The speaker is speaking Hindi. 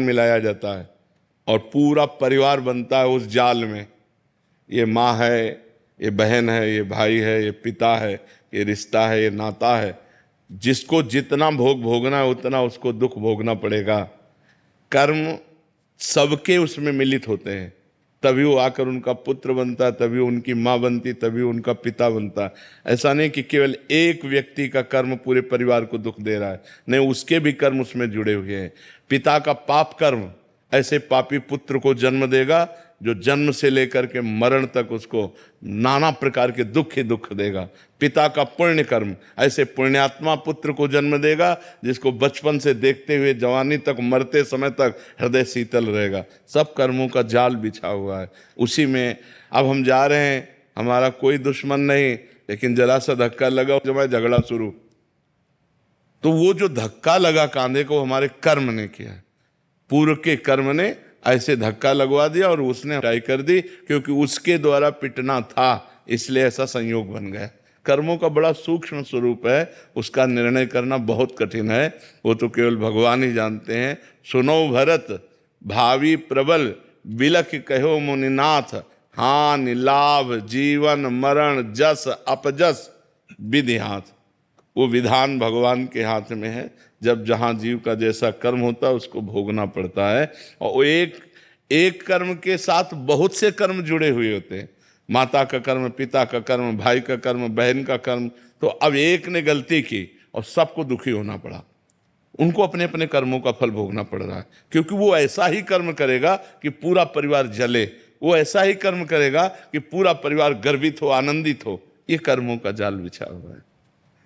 मिलाया जाता है और पूरा परिवार बनता है उस जाल में। ये माँ है, ये बहन है, ये भाई है, ये पिता है, ये रिश्ता है, ये नाता है। जिसको जितना भोग भोगना है उतना उसको दुख भोगना पड़ेगा। कर्म सबके उसमें मिलित होते हैं, तभी वो आकर उनका पुत्र बनता है, तभी उनकी माँ बनती, तभी उनका पिता बनता है। ऐसा नहीं कि केवल एक व्यक्ति का कर्म पूरे परिवार को दुख दे रहा है, नहीं, उसके भी कर्म उसमें जुड़े हुए हैं। पिता का पाप कर्म ऐसे पापी पुत्र को जन्म देगा जो जन्म से लेकर के मरण तक उसको नाना प्रकार के दुख ही दुख देगा। पिता का पुण्य कर्म ऐसे पुण्यात्मा पुत्र को जन्म देगा जिसको बचपन से देखते हुए जवानी तक, मरते समय तक हृदय शीतल रहेगा। सब कर्मों का जाल बिछा हुआ है उसी में। अब हम जा रहे हैं, हमारा कोई दुश्मन नहीं, लेकिन जरा सा धक्का लगा, जब है झगड़ा शुरू, तो वो जो धक्का लगा कांधे को हमारे कर्म ने किया, पूर्व के कर्म ने ऐसे धक्का लगवा दिया और उसने हटाई कर दी, क्योंकि उसके द्वारा पिटना था, इसलिए ऐसा संयोग बन गया। कर्मों का बड़ा सूक्ष्म स्वरूप है, उसका निर्णय करना बहुत कठिन है, वो तो केवल भगवान ही जानते हैं। सुनो भरत भावी प्रबल, बिलख कहो मुनिनाथ, हानि लाभ जीवन मरण जस अपजस विधि हाथ। वो विधान भगवान के हाथ में है। जब जहाँ जीव का जैसा कर्म होता है उसको भोगना पड़ता है। और वो एक कर्म के साथ बहुत से कर्म जुड़े हुए होते हैं। माता का कर्म, पिता का कर्म, भाई का कर्म, बहन का कर्म। तो अब एक ने गलती की और सबको दुखी होना पड़ा, उनको अपने अपने कर्मों का फल भोगना पड़ रहा है, क्योंकि वो ऐसा ही कर्म करेगा कि पूरा परिवार जले, वो ऐसा ही कर्म करेगा कि पूरा परिवार गर्वित हो, आनंदित हो। ये कर्मों का जाल बिछा हुआ है।